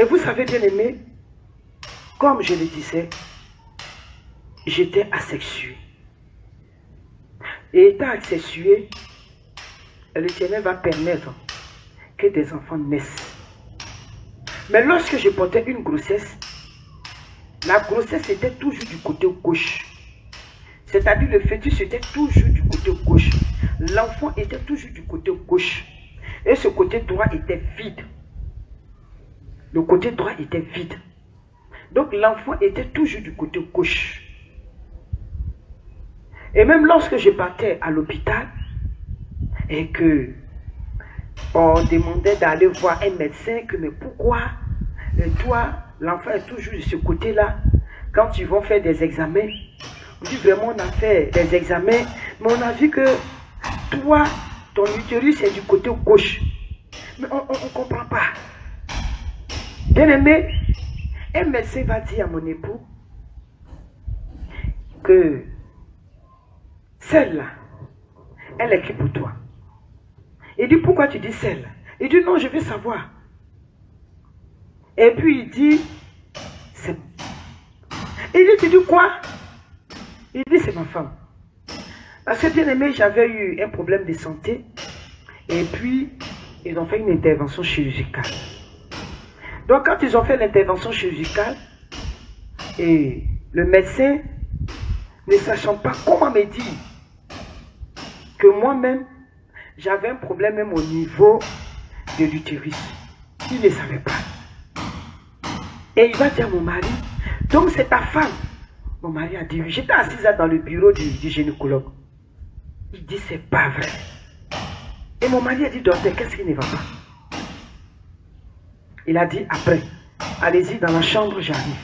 Et vous savez, bien aimé, comme je le disais, j'étais asexué. Et étant asexué, l'Éternel va permettre que des enfants naissent. Mais lorsque je portais une grossesse, la grossesse était toujours du côté gauche. C'est-à-dire le fœtus était toujours du côté gauche. L'enfant était toujours du côté gauche. Et ce côté droit était vide. Le côté droit était vide. Donc l'enfant était toujours du côté gauche. Et même lorsque je partais à l'hôpital et que on demandait d'aller voir un médecin, que mais pourquoi toi, l'enfant est toujours de ce côté-là. Quand ils vont faire des examens, on dit vraiment on a fait des examens, mais on a vu que toi, ton utérus est du côté gauche. Mais on ne comprend pas. Bien aimé, un médecin va dire à mon époux que celle-là, elle est qui pour toi? Il dit, pourquoi tu dis celle-là? Il dit, non, je veux savoir. Et puis il dit, c'est... Il dit, tu dis quoi? Il dit, c'est ma femme. Parce que bien aimé, j'avais eu un problème de santé. Et puis, ils ont fait une intervention chirurgicale. Donc, quand ils ont fait l'intervention chirurgicale, et le médecin, ne sachant pas comment me dire que moi-même, j'avais un problème même au niveau de l'utérus. Il ne savait pas. Et il va dire à mon mari, donc c'est ta femme. Mon mari a dit oui. J'étais assise dans le bureau du gynécologue. Il dit, c'est pas vrai. Et mon mari a dit, docteur, qu'est-ce qui ne va pas? Il a dit, après, allez-y dans la chambre, j'arrive.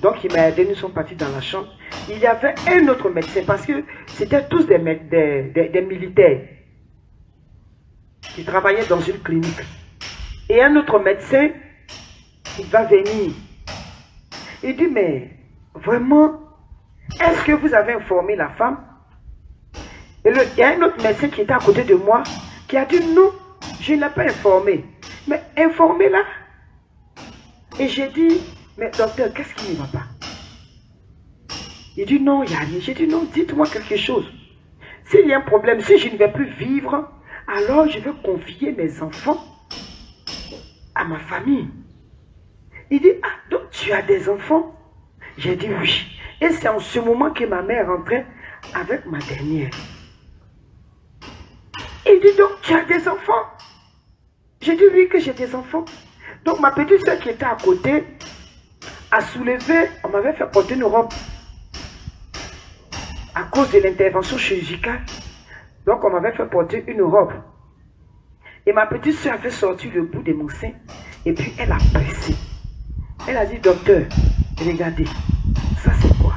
Donc il m'a aidé, nous sommes partis dans la chambre. Il y avait un autre médecin, parce que c'était tous des militaires qui travaillaient dans une clinique. Et un autre médecin, il va venir. Il dit, mais vraiment, est-ce que vous avez informé la femme? Et il y a un autre médecin qui était à côté de moi, qui a dit, non, je ne l'ai pas informé. Mais informez-la. Et j'ai dit, mais docteur, qu'est-ce qui ne va pas? Il dit, non, il n'y a rien. J'ai dit, non, dites-moi quelque chose. S'il y a un problème, si je ne vais plus vivre, alors je vais confier mes enfants à ma famille. Il dit, ah, donc tu as des enfants? J'ai dit oui. Et c'est en ce moment que ma mère rentrait avec ma dernière. Il dit, donc tu as des enfants? J'ai dit oui, que j'ai des enfants. Donc ma petite soeur qui était à côté a soulevé, on m'avait fait porter une robe à cause de l'intervention chirurgicale. Donc on m'avait fait porter une robe. Et ma petite soeur avait sorti le bout de mon sein. Et puis elle a pressé. Elle a dit, docteur, regardez, ça c'est quoi?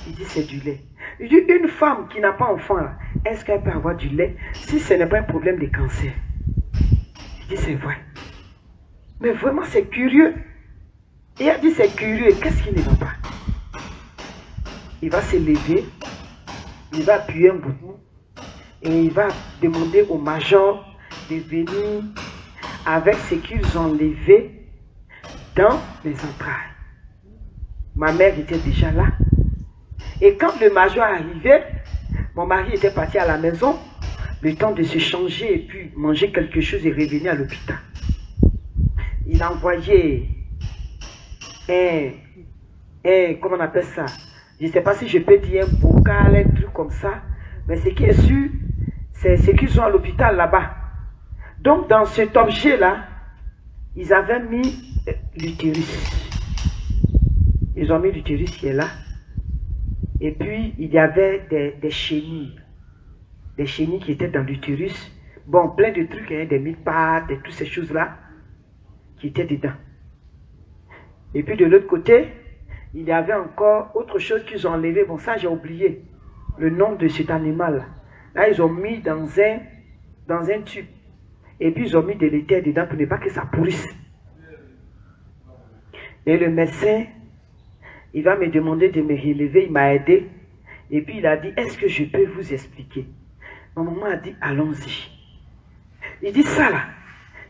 Il dit, c'est du lait. Il dit, une femme qui n'a pas enfant, est-ce qu'elle peut avoir du lait si ce n'est pas un problème de cancer? Il dit, c'est vrai. Mais vraiment, c'est curieux. Et elle dit, c'est curieux. Qu'est-ce qui ne va pas? Il va se lever, il va appuyer un bouton et il va demander au major de venir avec ce qu'ils ont levé dans les entrailles. Ma mère était déjà là. Et quand le major arrivait, mon mari était parti à la maison, le temps de se changer et puis manger quelque chose et revenir à l'hôpital. Il a envoyé comment on appelle ça? Je ne sais pas si je peux dire un bocal, un truc comme ça, mais ce qui est sûr, c'est ce qu'ils ont à l'hôpital là-bas. Donc dans cet objet-là, ils avaient mis l'utérus. Ils ont mis l'utérus qui est là. Et puis, il y avait des chenilles. Des chenilles qui étaient dans l'utérus. Bon, plein de trucs, hein, des mille-pattes et toutes ces choses-là qui étaient dedans. Et puis, de l'autre côté, il y avait encore autre chose qu'ils ont enlevé. Bon, ça, j'ai oublié le nom de cet animal. Là, ils ont mis dans un tube. Et puis, ils ont mis de l'éther dedans pour ne pas que ça pourrisse. Et le médecin, il va me demander de me relever, il m'a aidé. Et puis il a dit, est-ce que je peux vous expliquer? Ma maman a dit, allons-y. Il dit, ça là,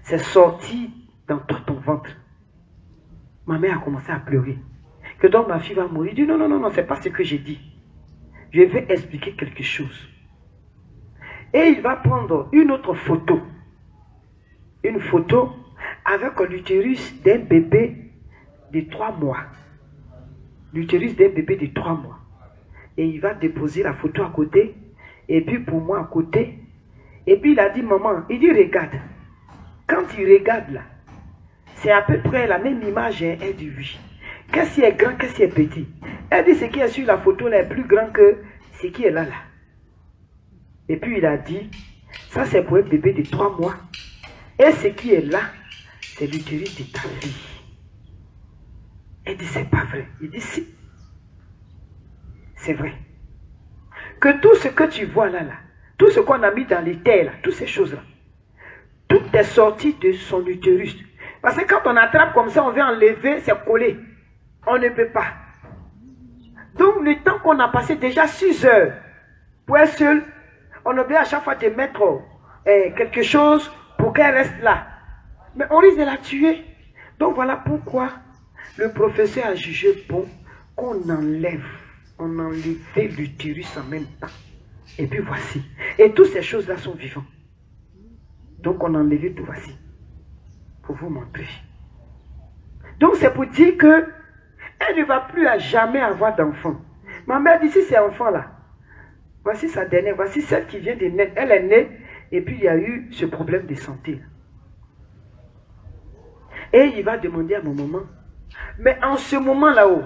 c'est sorti dans tout ton ventre. Ma mère a commencé à pleurer. Que donc ma fille va mourir. Il dit non, non, non, non, c'est pas ce que j'ai dit. Je vais expliquer quelque chose. Et il va prendre une autre photo. Une photo avec l'utérus d'un bébé de 3 mois. L'utérus d'un bébé de 3 mois. Et il va déposer la photo à côté. Et puis pour moi à côté. Et puis il a dit, maman, il dit, regarde. Quand il regarde là, c'est à peu près la même image. Elle dit oui. Qu'est-ce qui est grand, qu'est-ce qui est petit? Elle dit, ce qui est sur la photo là est plus grand que ce qui est là. Et puis il a dit, ça c'est pour un bébé de 3 mois. Et ce qui est là, c'est l'utérus de ta fille. Elle dit, c'est pas vrai. Il dit, si. C'est vrai. Que tout ce que tu vois là, tout ce qu'on a mis dans les terres, là, toutes ces choses-là, tout est sorti de son utérus. Parce que quand on attrape comme ça, on vient enlever, c'est collé. On ne peut pas. Donc le temps qu'on a passé déjà 6 heures pour être seul, on oublie à chaque fois de mettre quelque chose pour qu'elle reste là. Mais on risque de la tuer. Donc voilà pourquoi le professeur a jugé bon qu'on enlève. On enlevait l'utérus en même temps. Et puis voici. Et toutes ces choses-là sont vivantes. Donc on a enlevé tout voici. Pour vous montrer. Donc c'est pour dire que elle ne va plus à jamais avoir d'enfant. Ma mère dit, si c'est enfant là, voici sa dernière, voici celle qui vient de naître. Elle est née et puis il y a eu ce problème de santé. Et il va demander à mon maman, mais en ce moment là-haut,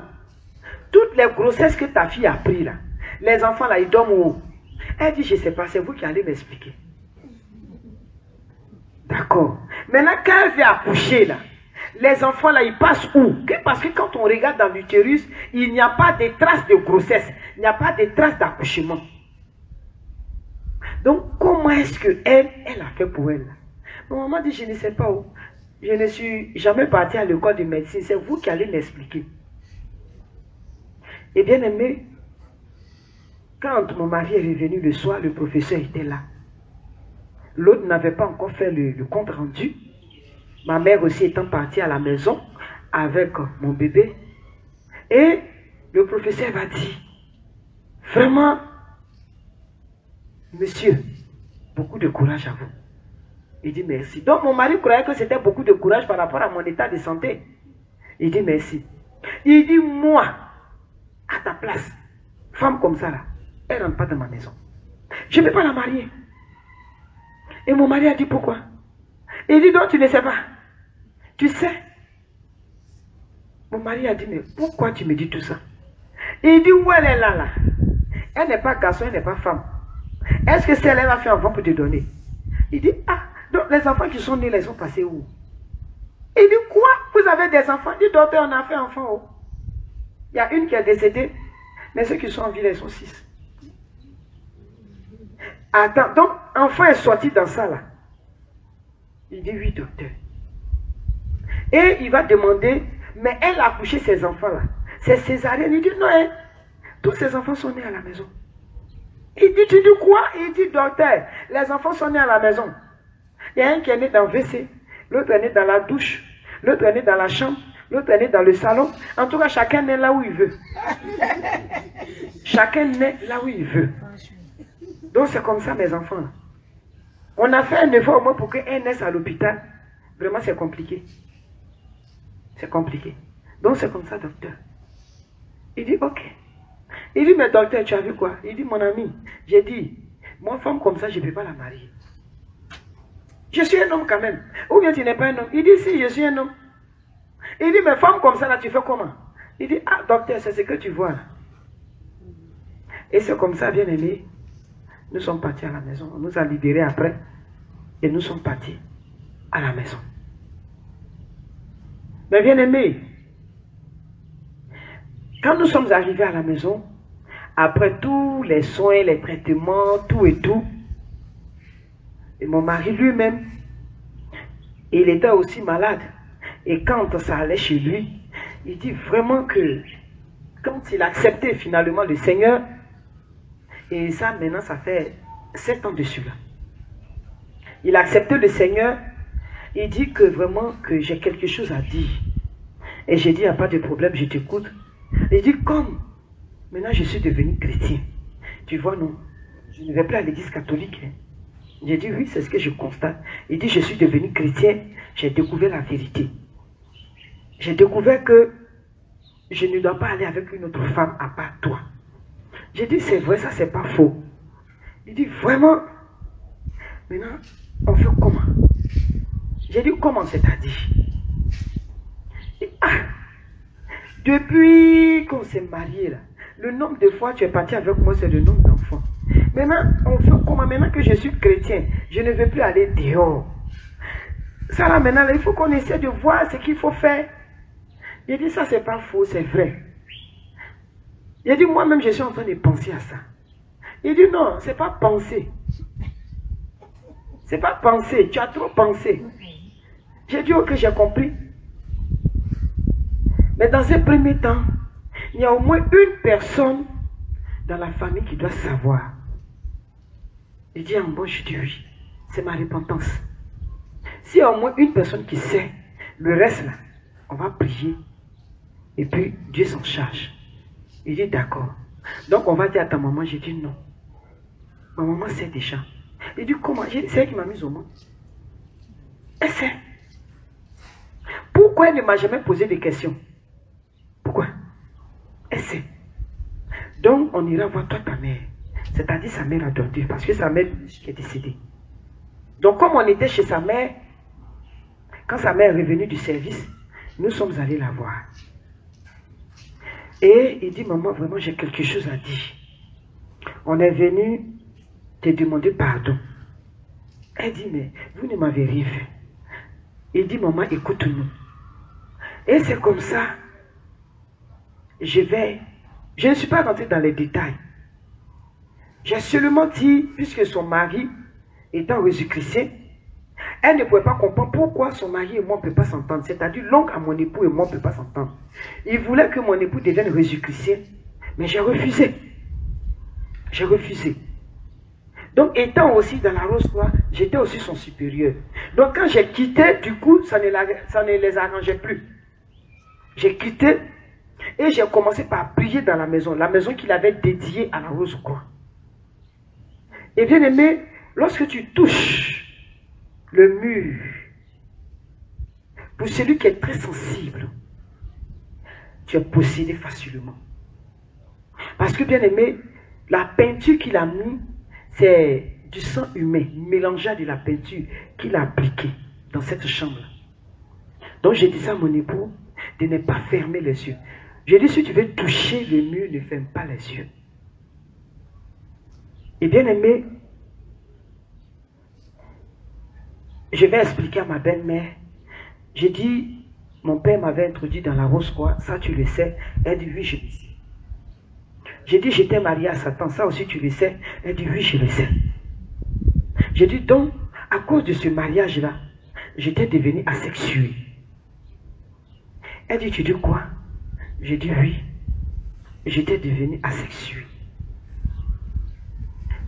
toutes les grossesses que ta fille a prises là, les enfants là, ils dorment où? Elle dit, je ne sais pas, c'est vous qui allez m'expliquer. D'accord. Maintenant, quand elle vient accoucher là, les enfants là, ils passent où? Parce que quand on regarde dans l'utérus, il n'y a pas de traces de grossesse, il n'y a pas de traces d'accouchement. Donc, comment est-ce que elle a fait pour elle? Mon maman dit, je ne sais pas où. Je ne suis jamais partie à l'école de médecine, c'est vous qui allez m'expliquer. Et bien aimé, quand mon mari est revenu le soir, le professeur était là. L'autre n'avait pas encore fait le compte rendu. Ma mère aussi étant partie à la maison avec mon bébé. Et le professeur va dire, vraiment, monsieur, beaucoup de courage à vous. Il dit merci. Donc mon mari croyait que c'était beaucoup de courage par rapport à mon état de santé. Il dit merci. Il dit, moi, à ta place, femme comme ça là, elle ne rentre pas dans ma maison. Je ne vais pas la marier. Et mon mari a dit pourquoi? Il dit, donc tu ne sais pas. Tu sais. Mon mari a dit, mais pourquoi tu me dis tout ça? Il dit, où elle est là, là? Elle n'est pas garçon, elle n'est pas femme. Est-ce que celle-là va faire enfant pour te donner? Il dit, ah, donc les enfants qui sont nés, les ont passés où? Il dit, quoi? Vous avez des enfants? Il dit, docteur, on a fait enfant où? Il y a une qui est décédée, mais ceux qui sont en vie, ils sont 6. Attends, donc, enfant est sorti dans ça là. Il dit, oui, docteur. Et il va demander, mais elle a accouché ses enfants là. C'est césarienne. Il dit, non, hein, tous ces enfants sont nés à la maison. Il dit, tu dis quoi? Il dit, docteur, les enfants sont nés à la maison. Il y a un qui est né dans le WC, l'autre est né dans la douche, l'autre est né dans la chambre, l'autre est né dans le salon. En tout cas, chacun naît là où il veut. Chacun naît là où il veut. Donc c'est comme ça mes enfants. On a fait un effort au moins pour qu'un naisse à l'hôpital. Vraiment c'est compliqué. C'est compliqué. Donc c'est comme ça docteur. Il dit ok. Il dit mais docteur tu as vu quoi? Il dit mon ami, j'ai dit, moi femme comme ça je ne peux pas la marier. Je suis un homme quand même. Ou bien tu n'es pas un homme. Il dit si je suis un homme. Il dit mais femme comme ça là tu fais comment? Il dit ah docteur c'est ce que tu vois là. Et c'est comme ça bien aimé. Nous sommes partis à la maison. On nous a libérés après. Et nous sommes partis à la maison. Mais bien aimé, quand nous sommes arrivés à la maison, après tous les soins, les traitements, tout et tout, et mon mari lui-même, il était aussi malade. Et quand ça allait chez lui, il dit vraiment que quand il acceptait finalement le Seigneur, et ça maintenant ça fait 7 ans dessus là. Il a accepté le Seigneur, il dit que vraiment que j'ai quelque chose à dire. Et j'ai dit, il n'y a pas de problème, je t'écoute. Il dit, comme maintenant je suis devenu chrétien. Tu vois, non, je ne vais plus à l'église catholique. J'ai dit, oui, c'est ce que je constate. Il dit, je suis devenu chrétien, j'ai découvert la vérité. J'ai découvert que je ne dois pas aller avec une autre femme à part toi. J'ai dit, c'est vrai, ça, c'est pas faux. Il dit, vraiment? Maintenant, on fait comment? J'ai dit, comment c'est-à-dire? Depuis qu'on s'est marié, là, le nombre de fois tu es parti avec moi, c'est le nombre d'enfants. Maintenant, on fait comment? Maintenant que je suis chrétien, je ne vais plus aller dehors. Ça là, maintenant, là, il faut qu'on essaie de voir ce qu'il faut faire. J'ai dit, ça, c'est pas faux, c'est vrai. J'ai dit, moi-même, je suis en train de penser à ça. Il dit, non, c'est pas penser. C'est pas penser, tu as trop pensé. J'ai dit, ok, j'ai compris. Mais dans ces premiers temps, il y a au moins une personne dans la famille qui doit savoir. Il dit, en bon, je dis oui, c'est ma repentance. S'il y a au moins une personne qui sait, le reste là, on va prier. Et puis, Dieu s'en charge. Il dit, d'accord. Donc, on va dire à ta maman, j'ai dit non. Ma maman sait déjà. Il dit, comment? C'est elle qui m'a mise au monde. Elle sait. Pourquoi elle ne m'a jamais posé de questions? Pourquoi? Elle sait. Donc, on ira voir toi, ta mère. C'est-à-dire sa mère adoptive, parce que sa mère qui est décédée. Donc, comme on était chez sa mère, quand sa mère est revenue du service, nous sommes allés la voir. Et il dit, maman, vraiment, j'ai quelque chose à dire. On est venu te demander pardon. Elle dit, mais vous ne m'avez rien fait. Il dit, maman, écoute-nous. Et c'est comme ça, je ne suis pas rentré dans les détails. J'ai seulement dit, puisque son mari étant Jésus-Christ, elle ne pouvait pas comprendre pourquoi son mari et moi ne peuvent pas s'entendre. C'est-à-dire, l'oncle à mon époux et moi ne peuvent pas s'entendre. Il voulait que mon époux devienne Jésus-Christ, mais j'ai refusé. J'ai refusé. Donc, étant aussi dans la rose-croix, j'étais aussi son supérieur. Donc, quand j'ai quitté, du coup, ça ne les arrangeait plus. J'ai quitté et j'ai commencé par prier dans la maison qu'il avait dédiée à la rose-croix. Et bien aimé, lorsque tu touches le mur, pour celui qui est très sensible, tu es possédé facilement. Parce que bien aimé, la peinture qu'il a mis, c'est du sang humain mélangé à de la peinture qu'il a appliquée dans cette chambre. Donc j'ai dit ça à mon époux, de ne pas fermer les yeux. J'ai dit, si tu veux toucher le mur, ne ferme pas les yeux. Et bien aimé, je vais expliquer à ma belle-mère. J'ai dit, mon père m'avait introduit dans la rose-croix, ça tu le sais. Elle dit, oui, je le sais. J'ai dit, j'étais mariée à Satan, ça aussi tu le sais. Elle dit, oui, je le sais. J'ai dit, donc, à cause de ce mariage-là, j'étais devenue asexuée. Elle dit, tu dis quoi? J'ai dit, oui, j'étais devenue asexuée.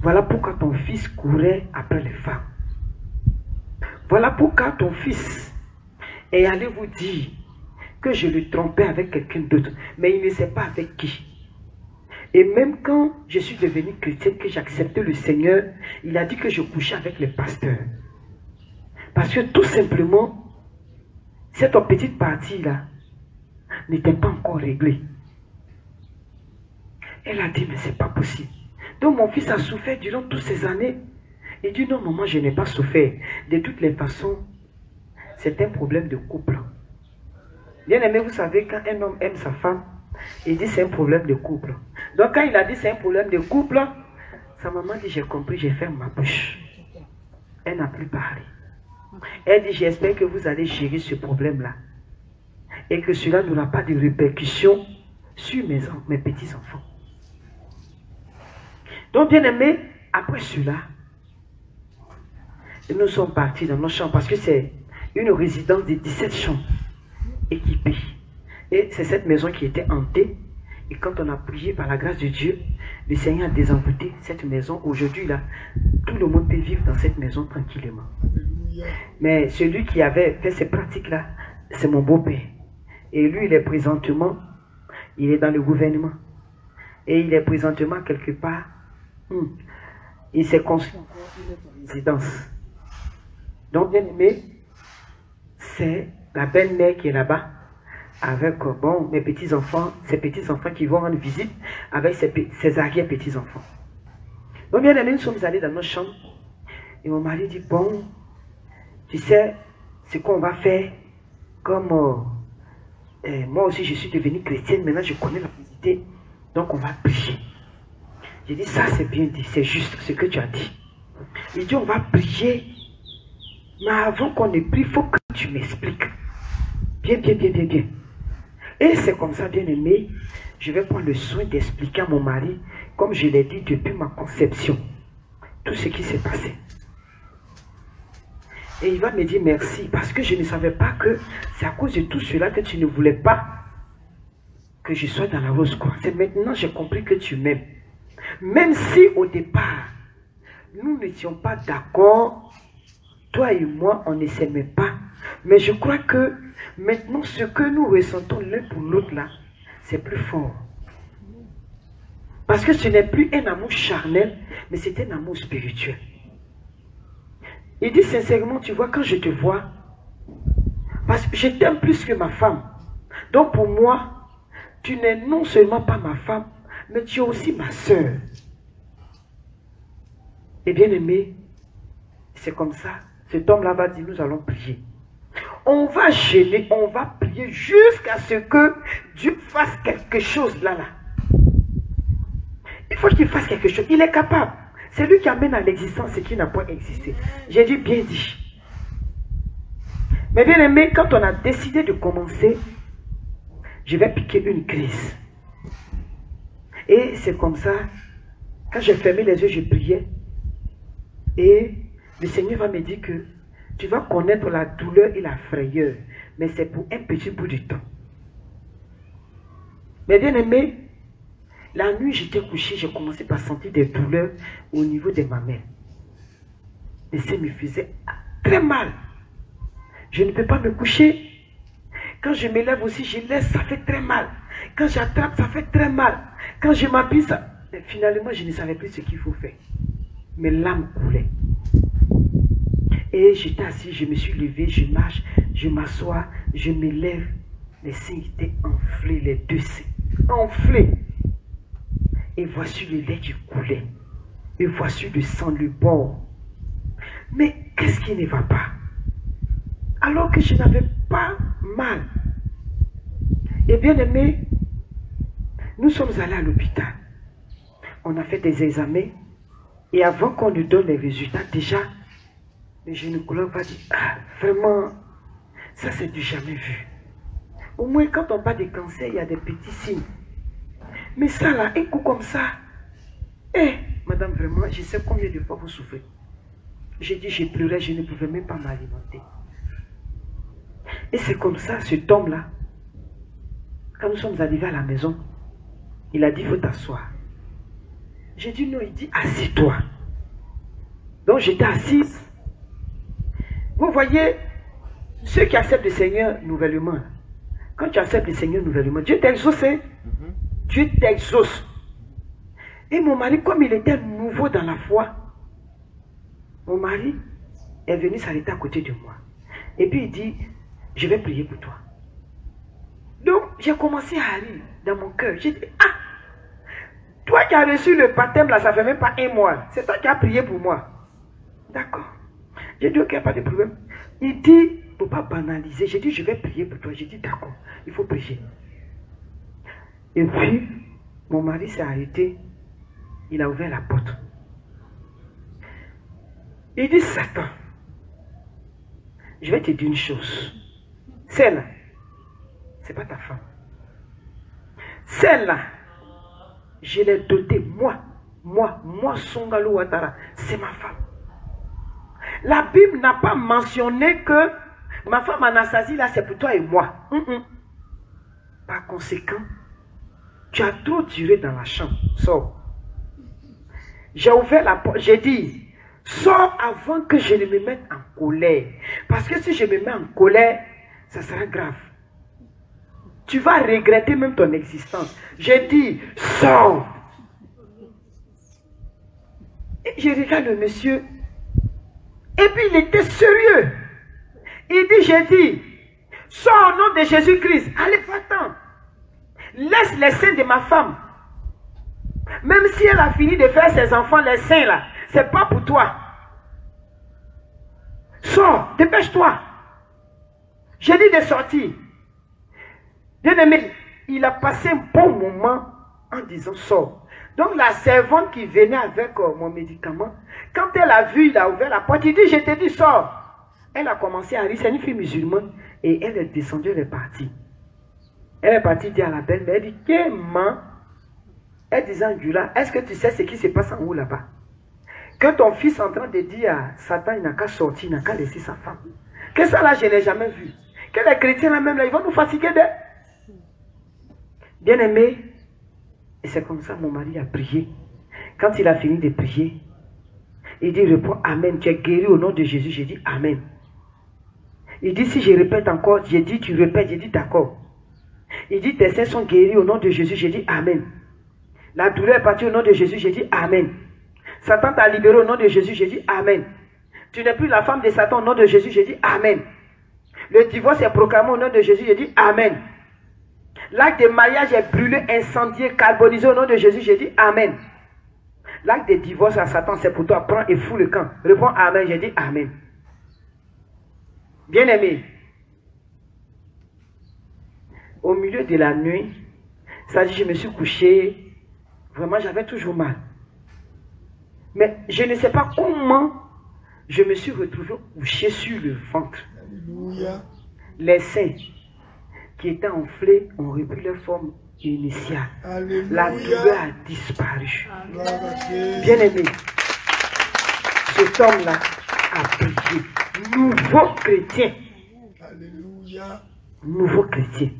Voilà pourquoi ton fils courait après les femmes. Voilà pourquoi ton fils est allé vous dire que je le trompais avec quelqu'un d'autre, mais il ne sait pas avec qui. Et même quand je suis devenue chrétienne, que j'acceptais le Seigneur, il a dit que je couchais avec les pasteurs. Parce que tout simplement, cette petite partie-là n'était pas encore réglée. Elle a dit, mais c'est pas possible. Donc mon fils a souffert durant toutes ces années. Il dit, non maman, je n'ai pas souffert. De toutes les façons, c'est un problème de couple. Bien aimé, vous savez, quand un homme aime sa femme, il dit c'est un problème de couple. Donc quand il a dit c'est un problème de couple, sa maman dit, j'ai compris, j'ai fermé ma bouche. Elle n'a plus parlé. Elle dit, j'espère que vous allez gérer ce problème-là. Et que cela n'aura pas de répercussions sur mes petits-enfants. Donc bien aimé, après cela, nous sommes partis dans nos chambres parce que c'est une résidence de 17 chambres équipées. Et c'est cette maison qui était hantée. Et quand on a prié par la grâce de Dieu, le Seigneur a désenvoûté cette maison. Aujourd'hui, là, tout le monde peut vivre dans cette maison tranquillement. Mais celui qui avait fait ces pratiques-là, c'est mon beau-père. Et lui, il est présentement, il est dans le gouvernement. Et il est présentement quelque part. Il s'est construit une résidence. Donc, bien aimé, c'est la belle-mère qui est là-bas, avec, bon, mes petits-enfants, ses petits-enfants qui vont rendre visite avec ses arrière-petits-enfants. Donc, bien aimé, nous sommes allés dans notre chambre. Et mon mari dit, bon, tu sais, ce qu'on va faire, comme moi aussi je suis devenue chrétienne, maintenant je connais la vérité, donc on va prier. J'ai dit, ça c'est bien dit, c'est juste ce que tu as dit. Il dit, on va prier, mais avant qu'on ne prie, il faut que tu m'expliques. Bien. Et c'est comme ça, bien aimé, je vais prendre le soin d'expliquer à mon mari, comme je l'ai dit depuis ma conception, tout ce qui s'est passé. Et il va me dire merci, parce que je ne savais pas que c'est à cause de tout cela que tu ne voulais pas que je sois dans la rose croix. C'est maintenant que j'ai compris que tu m'aimes. Même si au départ, nous n'étions pas d'accord, toi et moi, on ne s'aimait pas. Mais je crois que maintenant, ce que nous ressentons l'un pour l'autre là, c'est plus fort. Parce que ce n'est plus un amour charnel, mais c'est un amour spirituel. Il dit sincèrement, tu vois, quand je te vois, parce que je t'aime plus que ma femme. Donc pour moi, tu n'es non seulement pas ma femme, mais tu es aussi ma soeur. Et bien aimé, c'est comme ça. Cet homme-là va dire, nous allons prier. On va gêner, on va prier jusqu'à ce que Dieu fasse quelque chose là. Il faut qu'il fasse quelque chose. Il est capable. C'est lui qui amène à l'existence ce qui n'a pas existé. J'ai dit bien dit. Mais bien aimé, quand on a décidé de commencer, je vais piquer une crise. Et c'est comme ça, quand j'ai fermé les yeux, je priais. Et le Seigneur va me dire que tu vas connaître la douleur et la frayeur, mais c'est pour un petit bout de temps. Mais bien aimé, la nuit, j'étais couché, j'ai commencé par sentir des douleurs au niveau de ma main. Et ça me faisait très mal. Je ne peux pas me coucher. Quand je me lève aussi, je laisse, ça fait très mal. Quand j'attrape, ça fait très mal. Quand je m'habille, ça... Et finalement, je ne savais plus ce qu'il faut faire. Mes larmes coulaient. Et j'étais assis, je me suis levé, je marche, je m'assois, je me lève. Les seins étaient enflés, les deux seins. Enflés. Et voici le lait qui coulait. Et voici le sang, le bord. Mais qu'est-ce qui ne va pas? Alors que je n'avais pas mal. Et bien aimé, nous sommes allés à l'hôpital. On a fait des examens. Et avant qu'on nous donne les résultats, déjà, le gynécologue va dire, ah, vraiment, ça c'est du jamais vu. Au moins quand on parle de cancer, il y a des petits signes. Mais ça là, un coup comme ça, madame, vraiment, je sais combien de fois vous souffrez. J'ai dit, j'ai pleuré, je ne pouvais même pas m'alimenter. Et c'est comme ça, cet homme-là, quand nous sommes arrivés à la maison, il a dit, il faut t'asseoir. J'ai dit non, il dit, assis-toi. Donc j'étais assise. Vous voyez, ceux qui acceptent le Seigneur nouvellement, quand tu acceptes le Seigneur nouvellement, Dieu t'exauce. Dieu t'exauce. Et mon mari, comme il était nouveau dans la foi, mon mari est venu s'arrêter à côté de moi. Et puis il dit, je vais prier pour toi. Donc j'ai commencé à rire dans mon cœur. J'ai dit, ah, toi qui as reçu le baptême là, ça fait même pas un mois. C'est toi qui as prié pour moi. D'accord. J'ai dit, ok, pas de problème. Il dit, il ne faut pas banaliser. J'ai dit, je vais prier pour toi. J'ai dit, d'accord, il faut prier. Et puis, mon mari s'est arrêté. Il a ouvert la porte. Il dit, Satan, je vais te dire une chose. Celle-là, ce n'est pas ta femme. Celle-là, je l'ai dotée, moi, Songalo Ouattara, c'est ma femme. La Bible n'a pas mentionné que ma femme Anastasie, là, c'est pour toi et moi. Par conséquent, tu as trop duré dans la chambre. Sors. J'ai ouvert la porte. J'ai dit, sors avant que je ne me mette en colère. Parce que si je me mets en colère, ça sera grave. Tu vas regretter même ton existence. J'ai dit, sors. Et je regarde le monsieur. Et puis il était sérieux. Il dit, j'ai dit, sors au nom de Jésus-Christ. Allez, va-t'en. Laisse les seins de ma femme. Même si elle a fini de faire ses enfants, les seins là, c'est pas pour toi. Sors, dépêche-toi. J'ai dit de sortir. Bien-aimé, il a passé un bon moment en disant sors. Donc la servante qui venait avec mon médicament, quand elle a vu, il a ouvert la porte, il dit, je t'ai dit sors. Elle a commencé à rire, c'est une fille musulmane, et elle est descendue, elle est partie. Elle est partie dire à la belle-mère, elle dit, Kéman, elle disait en Gula, est-ce que tu sais ce qui se passe en haut là-bas? Que ton fils est en train de dire à Satan, il n'a qu'à sortir, il n'a qu'à laisser sa femme. Que ça là, je ne l'ai jamais vu. Que les chrétiens là même là, ils vont nous fatiguer d'eux. Bien aimé, et c'est comme ça mon mari a prié. Quand il a fini de prier, il dit, réponds Amen, tu es guéri au nom de Jésus. J'ai dit Amen. Il dit, si je répète encore, j'ai dit, tu répètes, j'ai dit d'accord. Il dit, tes seins sont guéris au nom de Jésus. J'ai dit Amen. La douleur est partie au nom de Jésus. J'ai dit Amen. Satan t'a libéré au nom de Jésus. J'ai dit Amen. Tu n'es plus la femme de Satan au nom de Jésus. J'ai dit Amen. Le divorce est proclamé au nom de Jésus. J'ai dit Amen. L'acte de mariage est brûlé, incendié, carbonisé au nom de Jésus. J'ai dit Amen. L'acte de divorce à Satan, c'est pour toi. Prends et fous le camp. Réponds Amen. J'ai dit Amen. Bien aimé. Au milieu de la nuit, ça dit, je me suis couché. Vraiment, j'avais toujours mal. Mais je ne sais pas comment je me suis retrouvé couché sur le ventre. Alléluia. Les seins qui étaient enflés ont repris leur forme initiale. Alléluia. La douleur a disparu. Bien aimé, cet homme-là a prié. Nouveau chrétien. Alléluia. Nouveau chrétien.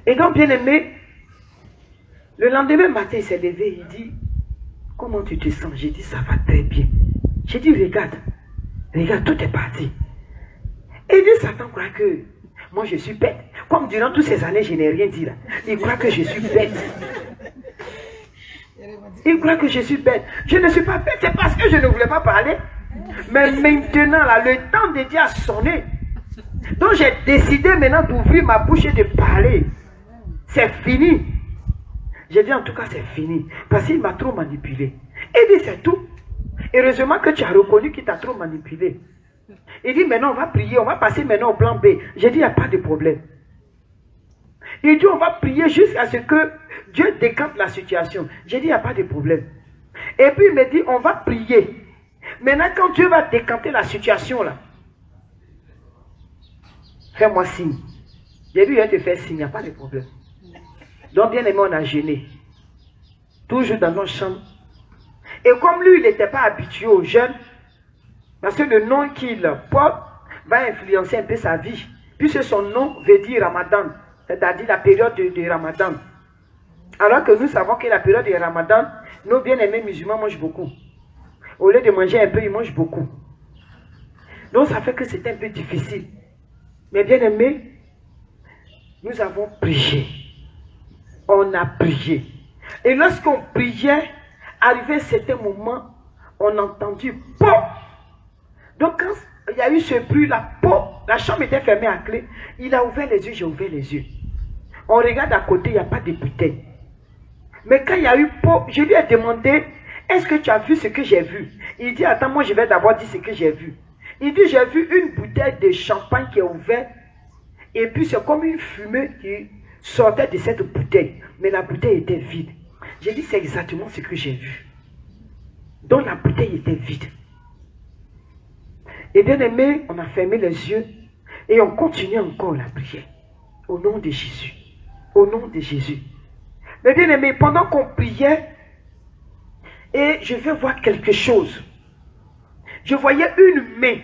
Et donc, bien aimé, le lendemain matin, il s'est levé, il dit, comment tu te sens? J'ai dit, ça va très bien. J'ai dit, regarde, tout est parti. Et il dit, Satan croit que moi je suis bête. Comme durant toutes ces années, je n'ai rien dit là. Il croit que je suis bête. Il croit que je suis bête. Je ne suis pas bête, c'est parce que je ne voulais pas parler. Mais maintenant, là, le temps de Dieu a sonné. Donc j'ai décidé maintenant d'ouvrir ma bouche et de parler. C'est fini. J'ai dit en tout cas c'est fini. Parce qu'il m'a trop manipulé. Il dit c'est tout. Heureusement que tu as reconnu qu'il t'a trop manipulé. Il dit maintenant on va prier. On va passer maintenant au plan B. J'ai dit il n'y a pas de problème. Il dit on va prier jusqu'à ce que Dieu décante la situation. J'ai dit il n'y a pas de problème. Et puis il me dit on va prier. Maintenant quand Dieu va décanter la situation là, fais-moi signe. J'ai dit il va te faire signe, il n'y a pas de problème. Donc bien aimé, on a jeûné. Toujours dans nos chambres. Et comme lui, il n'était pas habitué aux jeûnes, parce que le nom qu'il porte va influencer un peu sa vie. Puisque son nom veut dire Ramadan, c'est-à-dire la période de Ramadan. Alors que nous savons que la période de Ramadan, nos bien-aimés musulmans mangent beaucoup. Au lieu de manger un peu, ils mangent beaucoup. Donc ça fait que c'est un peu difficile. Mais bien aimés, nous avons prié. On a prié. Et lorsqu'on priait, arrivé à certains moments, on a entendu « pop ». Donc quand il y a eu ce bruit-là, « pop », la chambre était fermée à clé. Il a ouvert les yeux, j'ai ouvert les yeux. On regarde à côté, il n'y a pas de bouteille. Mais quand il y a eu « pop », je lui ai demandé « est-ce que tu as vu ce que j'ai vu ?» Il dit « attends, moi je vais d'abord dire ce que j'ai vu. » Il dit « j'ai vu une bouteille de champagne qui est ouverte. Et puis c'est comme une fumée qui sortait de cette bouteille. Mais la bouteille était vide. » J'ai dit, c'est exactement ce que j'ai vu. Donc la bouteille était vide. Et bien aimé, on a fermé les yeux et on continue encore la prière. Au nom de Jésus. Au nom de Jésus. Mais bien aimé, pendant qu'on priait, et je vais voir quelque chose. Je voyais une main.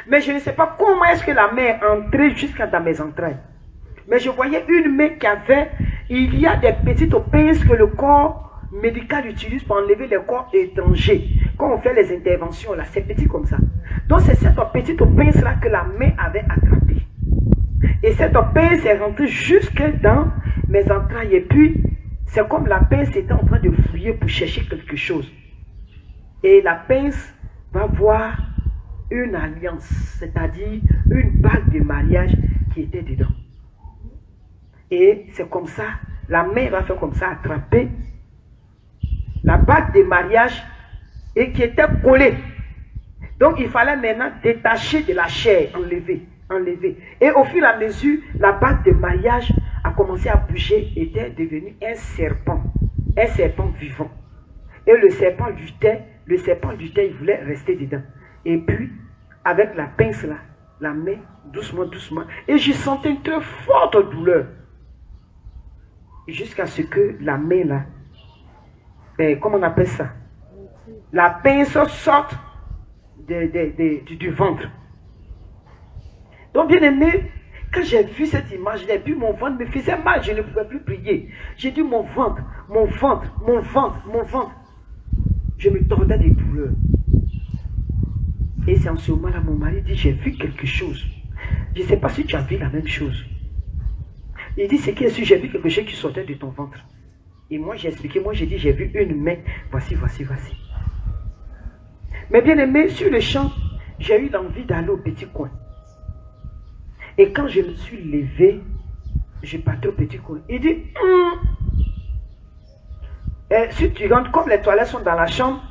Mais je ne sais pas comment est-ce que la main est entrée jusqu'à dans mes entrailles. Mais je voyais une main qui avait... Il y a des petites pinces que le corps médical utilise pour enlever les corps étrangers. Quand on fait les interventions, là, c'est petit comme ça. Donc c'est cette petite pince-là que la main avait attrapée. Et cette pince est rentrée jusque dans mes entrailles. Et puis, c'est comme la pince était en train de fouiller pour chercher quelque chose. Et la pince va voir une alliance, c'est-à-dire une bague de mariage qui était dedans. Et c'est comme ça, la main va faire comme ça, attraper la bague de mariage et qui était collée. Donc il fallait maintenant détacher de la chair, enlever. Et au fur et à mesure, la bague de mariage a commencé à bouger, était devenu un serpent vivant. Et le serpent luttait, il voulait rester dedans. Et puis, avec la pince là, la main, doucement, et je sentais une très forte douleur. Jusqu'à ce que la main là, comment on appelle ça? La pince sorte du ventre. Donc, bien aimé, quand j'ai vu cette image, j'ai vu mon ventre me faisait mal, je ne pouvais plus prier. J'ai dit mon ventre. Je me tordais des douleurs. Et c'est en ce moment-là, mon mari dit, j'ai vu quelque chose. Je ne sais pas si tu as vu la même chose. Il dit, c'est que j'ai vu quelque chose qui sortait de ton ventre. Et moi, j'ai expliqué, moi, j'ai dit, j'ai vu une main. Voici. Mais bien aimé, sur le champ, j'ai eu l'envie d'aller au petit coin. Et quand je me suis levé, je partais au petit coin. Il dit, si tu rentres, comme les toilettes sont dans la chambre,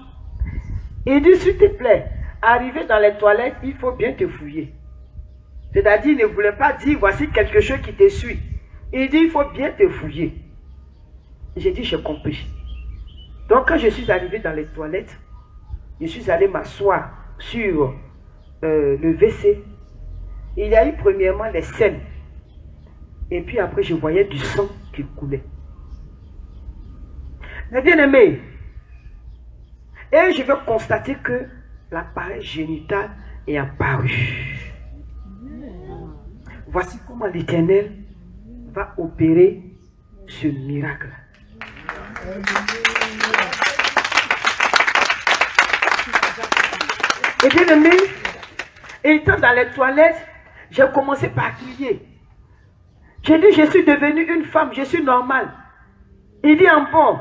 il dit, s'il te plaît, arriver dans les toilettes, il faut bien te fouiller. C'est-à-dire, il ne voulait pas dire, voici quelque chose qui te suit. Il dit, il faut bien te fouiller. J'ai dit, j'ai compris. Donc, quand je suis arrivé dans les toilettes, je suis allé m'asseoir sur le WC. Il y a eu premièrement les selles. Et puis après, je voyais du sang qui coulait. Mais bien aimé, et je vais constater que l'appareil génital est apparu. Voici comment l'Éternel va opérer ce miracle. Et bien aimé, étant dans les toilettes, j'ai commencé par crier. J'ai dit, je suis devenue une femme, je suis normale. Il dit, en bon.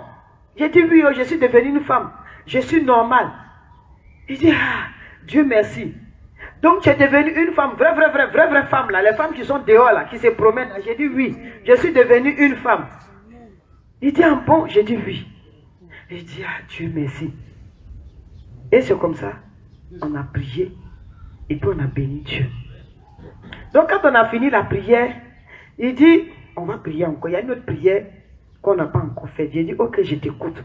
J'ai dit, oui, je suis devenue une femme, je suis normale. Il dit, ah, Dieu merci. Donc tu es devenue une femme, vraie femme, là, les femmes qui sont dehors, là, qui se promènent. J'ai dit, oui, je suis devenue une femme. Il dit, en bon, j'ai dit, oui. Il dit, ah, Dieu merci. Et c'est comme ça, on a prié, et puis on a béni Dieu. Donc quand on a fini la prière, il dit, on va prier encore. Il y a une autre prière qu'on n'a pas encore faite. J'ai dit, ok, je t'écoute.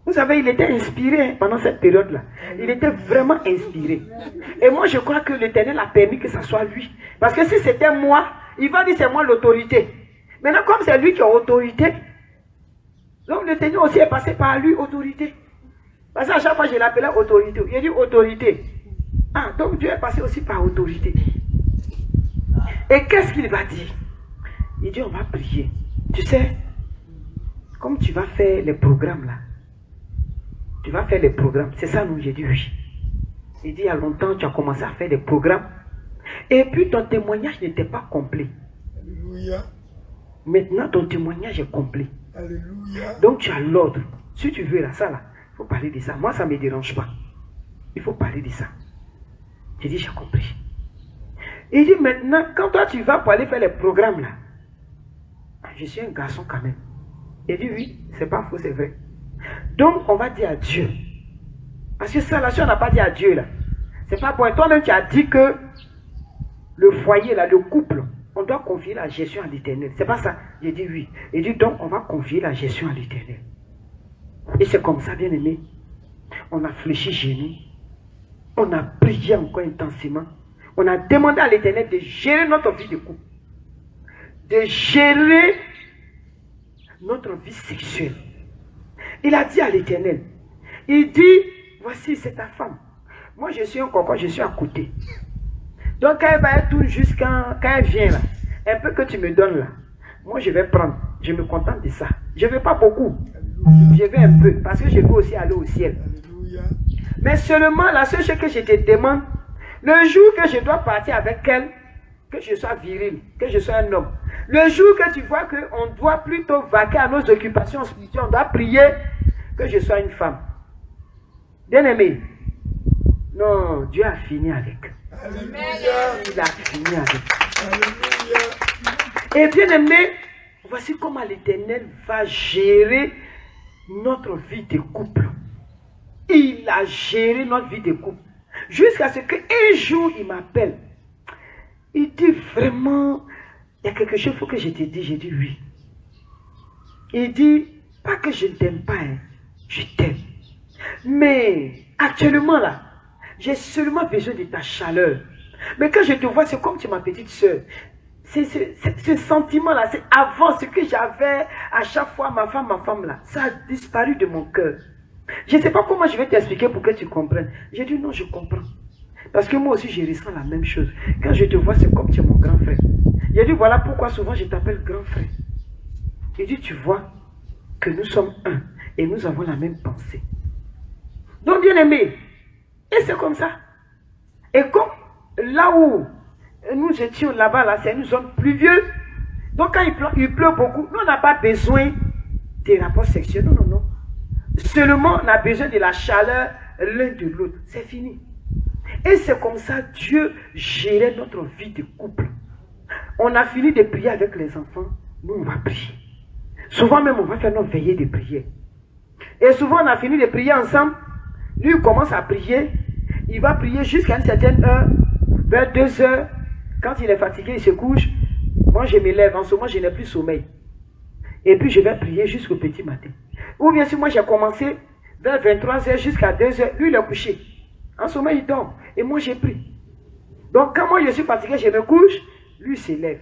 Vous savez, il était inspiré pendant cette période-là. Il était vraiment inspiré. Et moi, je crois que l'Éternel a permis que ce soit lui. Parce que si c'était moi, il va dire c'est moi l'autorité. Maintenant, comme c'est lui qui a autorité, donc l'Éternel aussi est passé par lui, autorité. Parce qu'à chaque fois, je l'appelais autorité. Il a dit autorité. Ah, donc Dieu est passé aussi par autorité. Et qu'est-ce qu'il va dire? Il dit, on va prier. Tu sais, comme tu vas faire les programmes là, tu vas faire les programmes. C'est ça, nous, j'ai dit oui. Il dit, il y a longtemps, tu as commencé à faire des programmes. Et puis, ton témoignage n'était pas complet. Alléluia. Maintenant, ton témoignage est complet. Alléluia. Donc, tu as l'ordre. Si tu veux, là, ça, là, il faut parler de ça. Moi, ça ne me dérange pas. Il faut parler de ça. J'ai dit, j'ai compris. Il dit, maintenant, quand toi, tu vas pour aller faire les programmes, là, je suis un garçon quand même. Il dit, oui, c'est pas faux, c'est vrai. Donc, on va dire à Dieu. Parce que ça, là, si on n'a pas dit à Dieu, là, c'est pas bon. Toi-même, tu as dit que le foyer, là, le couple, on doit confier la gestion à l'Éternel. C'est pas ça. J'ai dit oui. Il dit, donc, on va confier la gestion à l'Éternel. Et c'est comme ça, bien aimé. On a fléchi genoux. On a prié encore intensément. On a demandé à l'Éternel de gérer notre vie de couple. De gérer notre vie sexuelle. Il a dit à l'Éternel, il dit, voici c'est ta femme. Moi je suis un coco, je suis à côté. Donc quand elle va être tout juste quand elle vient là, un peu que tu me donnes là, moi je vais prendre, je me contente de ça. Je ne veux pas beaucoup, je veux un peu, parce que je veux aussi aller au ciel. Mais seulement la seule chose que je te demande, le jour que je dois partir avec elle, que je sois viril, que je sois un homme. Le jour que tu vois qu'on doit plutôt vaquer à nos occupations spirituelles, on doit prier, que je sois une femme. Bien-aimé, non, Dieu a fini avec. Alléluia. Il a fini avec. Alléluia. Et bien-aimé, voici comment l'Éternel va gérer notre vie de couple. Il a géré notre vie de couple. Jusqu'à ce qu'un jour, il m'appelle. Il dit vraiment, il y a quelque chose, il faut que je te dise. J'ai dit oui. Il dit, pas que je ne t'aime pas, hein, je t'aime. Mais actuellement là, j'ai seulement besoin de ta chaleur. Mais quand je te vois, c'est comme tu es ma petite soeur. Ce sentiment-là, c'est avant ce que j'avais à chaque fois, ma femme là. Ça a disparu de mon cœur. Je ne sais pas comment je vais t'expliquer pour que tu comprennes. J'ai dit non, je comprends. Parce que moi aussi, je ressens la même chose. Quand je te vois, c'est comme tu es mon grand frère. J'ai dit voilà pourquoi souvent je t'appelle grand frère. Il dit tu vois que nous sommes un et nous avons la même pensée. Donc bien aimé, et c'est comme ça. Et comme là où nous étions là-bas, là, c'est une zone pluvieuse. Donc quand il pleut beaucoup, nous on n'a pas besoin des rapports sexuels. Non, non, non. Seulement on a besoin de la chaleur l'un de l'autre. C'est fini. Et c'est comme ça Dieu gérait notre vie de couple. On a fini de prier avec les enfants. Nous on va prier. Souvent même on va faire nos veillées de prière. Et souvent on a fini de prier ensemble. Lui il commence à prier. Il va prier jusqu'à une certaine heure. Vers 2 heures. Quand il est fatigué, il se couche. Moi, je me lève. En ce moment, je n'ai plus sommeil. Et puis, je vais prier jusqu'au petit matin. Ou bien si moi, j'ai commencé vers 23 heures jusqu'à 2 heures. Lui, il est couché. En ce moment, il dort. Et moi, j'ai pris. Donc, quand moi, je suis fatigué, je me couche. Lui, il se lève.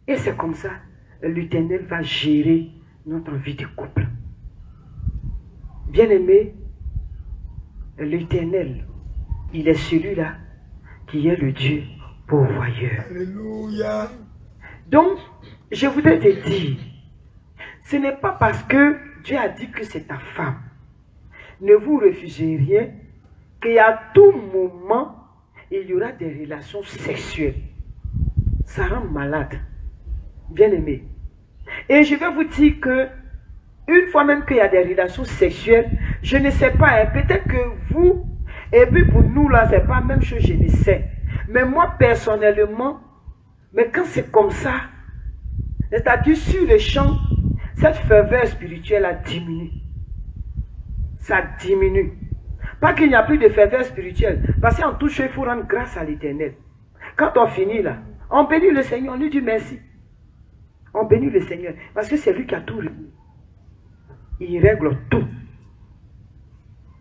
Et c'est comme ça. L'Éternel va gérer notre vie de couple. Bien-aimé, l'Éternel, il est celui-là qui est le Dieu pourvoyeur. Alléluia. Donc, je voudrais te dire, ce n'est pas parce que Dieu a dit que c'est ta femme. Ne vous refusez rien, qu'à tout moment, il y aura des relations sexuelles. Ça rend malade. Bien-aimé. Et je vais vous dire que, une fois même qu'il y a des relations sexuelles, je ne sais pas, hein, peut-être que vous, et puis pour nous là, c'est pas la même chose, je ne sais. Mais moi personnellement, mais quand c'est comme ça, c'est-à-dire sur le champ, cette ferveur spirituelle a diminué. Ça diminue. Pas qu'il n'y a plus de ferveur spirituelle, parce qu'en tout chose, il faut rendre grâce à l'Éternel. Quand on finit là, on bénit le Seigneur, on lui dit merci. On bénit le Seigneur, parce que c'est lui qui a tout réglé. Il règle tout.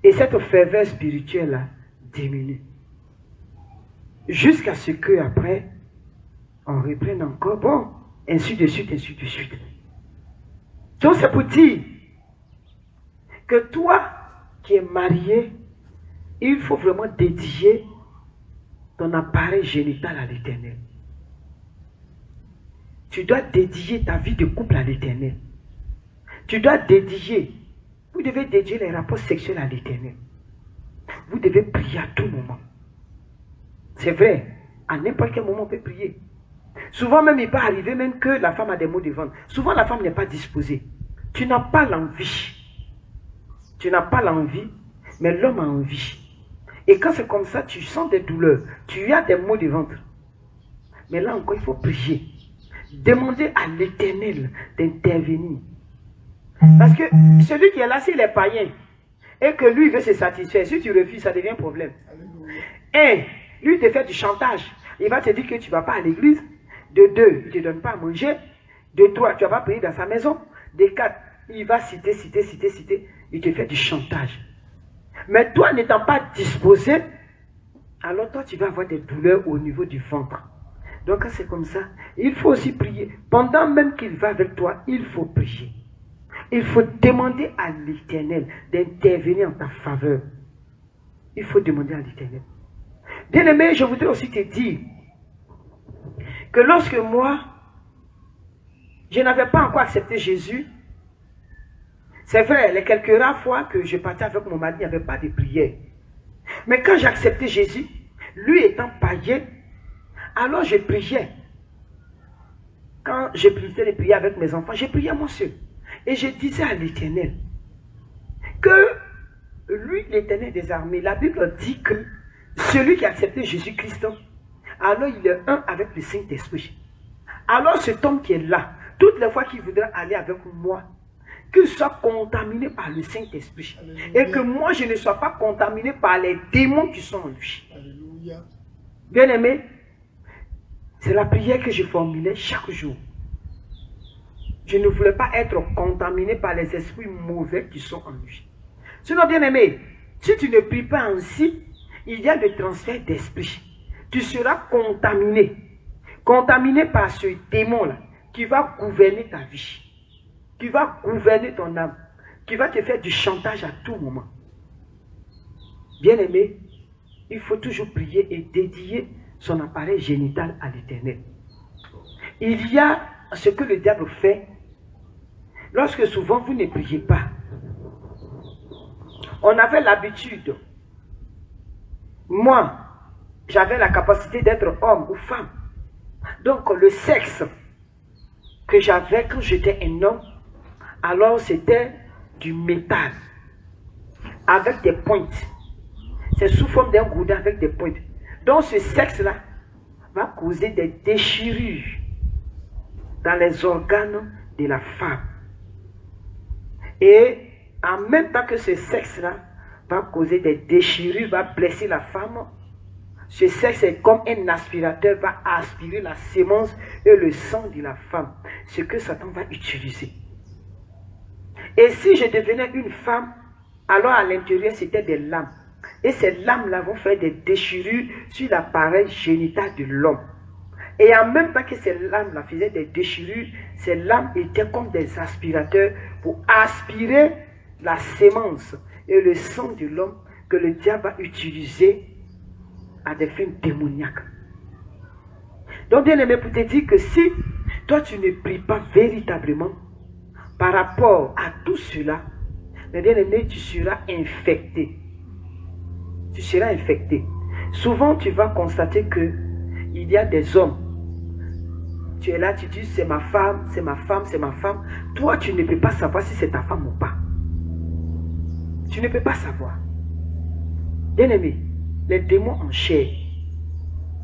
Et cette ferveur spirituelle là diminue. Jusqu'à ce que après, on reprenne encore, bon, ainsi de suite, ainsi de suite. Donc c'est pour dire que toi qui es marié, il faut vraiment dédier ton appareil génital à l'Éternel. Tu dois dédier ta vie de couple à l'Éternel. Tu dois dédier, vous devez dédier les rapports sexuels à l'Éternel. Vous devez prier à tout moment. C'est vrai, à n'importe quel moment on peut prier. Souvent même, il peut arriver même que la femme a des maux de ventre. Souvent, la femme n'est pas disposée. Tu n'as pas l'envie. Tu n'as pas l'envie, mais l'homme a envie. Et quand c'est comme ça, tu sens des douleurs. Tu as des maux de ventre. Mais là encore, il faut prier. Demander à l'Éternel d'intervenir. Parce que celui qui est là, s'il est païen, et que lui veut se satisfaire, si tu refuses, ça devient un problème. Et lui te fait du chantage. Il va te dire que tu ne vas pas à l'église. De 2, il ne te donne pas à manger. De 3, tu ne vas pas payer dans sa maison. De 4, il va citer. Il te fait du chantage. Mais toi, n'étant pas disposé, alors toi, tu vas avoir des douleurs au niveau du ventre. Donc, c'est comme ça. Il faut aussi prier. Pendant même qu'il va avec toi, il faut prier. Il faut demander à l'Éternel d'intervenir en ta faveur. Il faut demander à l'Éternel. Bien-aimé, je voudrais aussi te dire que lorsque moi, je n'avais pas encore accepté Jésus, c'est vrai, les quelques rares fois que je partais avec mon mari, il n'y avait pas de prière. Mais quand j'ai accepté Jésus, lui étant païen, Alors je priais. Quand je finissais de prier avec mes enfants, j'ai prié moi seul. Et je disais à l'Éternel que lui, l'Éternel des armées, la Bible dit que celui qui a accepté Jésus-Christ, alors il est un avec le Saint-Esprit. Alors cet homme qui est là, toutes les fois qu'il voudra aller avec moi, qu'il soit contaminé par le Saint-Esprit. Et que moi, je ne sois pas contaminé par les démons qui sont en lui. Alléluia. Bien-aimé, c'est la prière que je formulais chaque jour. Je ne voulais pas être contaminé par les esprits mauvais qui sont en lui. Sinon, bien-aimé, si tu ne pries pas ainsi, il y a le transfert d'esprit. Tu seras contaminé. Contaminé par ce démon-là qui va gouverner ta vie. Qui va gouverner ton âme. Qui va te faire du chantage à tout moment. Bien-aimé, il faut toujours prier et dédier son appareil génital à l'Éternel. Il y a ce que le diable fait lorsque souvent vous ne priez pas. On avait l'habitude, moi, j'avais la capacité d'être homme ou femme. Donc le sexe que j'avais quand j'étais un homme, alors c'était du métal avec des pointes. C'est sous forme d'un gourdin avec des pointes. Donc ce sexe-là va causer des déchirures dans les organes de la femme. Et en même temps que ce sexe-là va causer des déchirures, va blesser la femme, ce sexe est comme un aspirateur, va aspirer la sémence et le sang de la femme. Ce que Satan va utiliser. Et si je devenais une femme, alors à l'intérieur c'était des lames. Et ces lames-là vont faire des déchirures sur l'appareil génital de l'homme. Et en même temps que ces lames-là faisaient des déchirures, ces lames étaient comme des aspirateurs pour aspirer la sémence et le sang de l'homme que le diable va utiliser à des fins démoniaques. Donc bien aimé, pour te dire que si toi tu ne pries pas véritablement par rapport à tout cela, mais bien aimé, tu seras infecté. Tu seras infecté. Souvent tu vas constater que il y a des hommes. Tu es là, tu dis c'est ma femme, c'est ma femme, c'est ma femme. Toi tu ne peux pas savoir si c'est ta femme ou pas. Tu ne peux pas savoir. Bien aimé, les démons en chair,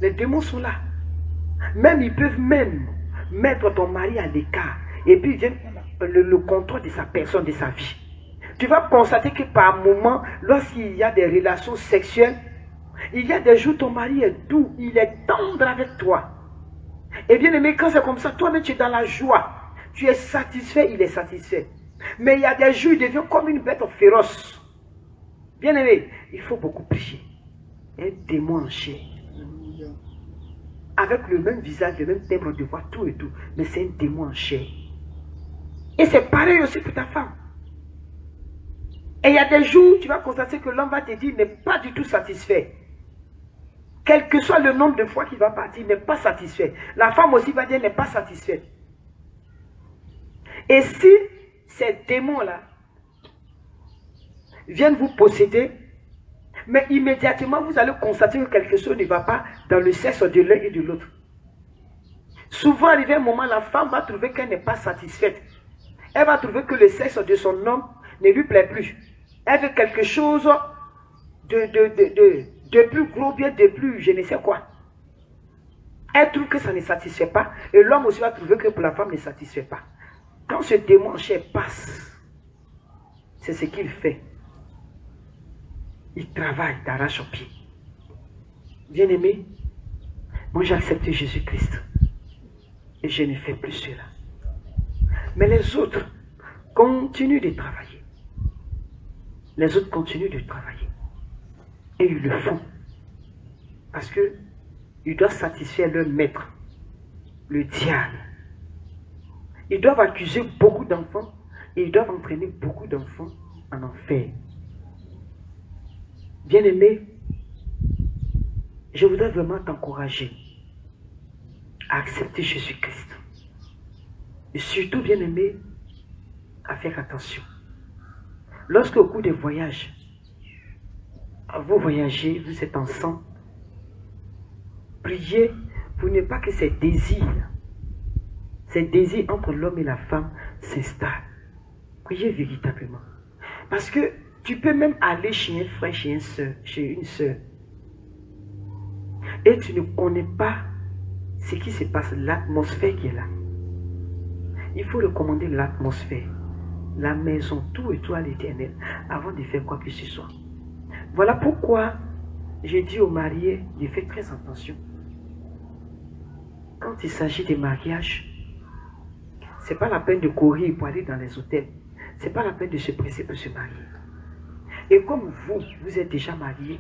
les démons sont là. Même ils peuvent même mettre ton mari à l'écart et puis ils viennent le contrôle de sa personne, de sa vie. Tu vas constater que par moment, lorsqu'il y a des relations sexuelles, il y a des jours ton mari est doux, il est tendre avec toi. Et bien aimé, quand c'est comme ça, toi-même tu es dans la joie. Tu es satisfait, il est satisfait. Mais il y a des jours, il devient comme une bête féroce. Bien aimé, il faut beaucoup prier. Un démon en chair. Avec le même visage, le même timbre de voix, tout et tout. Mais c'est un démon en chair. Et c'est pareil aussi pour ta femme. Et il y a des jours, tu vas constater que l'homme va te dire, il n'est pas du tout satisfait. Quel que soit le nombre de fois qu'il va partir, il n'est pas satisfait. La femme aussi va dire, il n'est pas satisfaite. Et si ces démons-là viennent vous posséder, mais immédiatement vous allez constater que quelque chose ne va pas dans le sexe de l'un et de l'autre. Souvent, arrivé un moment, la femme va trouver qu'elle n'est pas satisfaite. Elle va trouver que le sexe de son homme ne lui plaît plus. Elle veut quelque chose de plus gros, bien de plus je ne sais quoi. Elle trouve que ça ne satisfait pas. Et l'homme aussi va trouver que pour la femme ne satisfait pas. Quand ce démon en chair passe, c'est ce qu'il fait. Il travaille d'arrache-pied. Bien-aimé, moi j'ai accepté Jésus-Christ. Et je ne fais plus cela. Mais les autres continuent de travailler. Les autres continuent de travailler. Et ils le font. Parce qu'ils doivent satisfaire leur maître, le diable. Ils doivent accuser beaucoup d'enfants et ils doivent entraîner beaucoup d'enfants en enfer. Bien-aimé, je voudrais vraiment t'encourager à accepter Jésus-Christ. Et surtout, bien-aimé, à faire attention. Lorsque au cours des voyages, vous voyagez, vous êtes ensemble, priez pour ne pas que ces désirs entre l'homme et la femme s'installent. Priez véritablement. Parce que tu peux même aller chez un frère, chez une soeur, et tu ne connais pas ce qui se passe, l'atmosphère qui est là. Il faut recommander l'atmosphère, la maison, tout et tout à l'Éternel, avant de faire quoi que ce soit. Voilà pourquoi j'ai dit aux mariés de faire très attention. Quand il s'agit des mariages, ce n'est pas la peine de courir pour aller dans les hôtels. Ce n'est pas la peine de se presser pour se marier. Et comme vous êtes déjà mariés,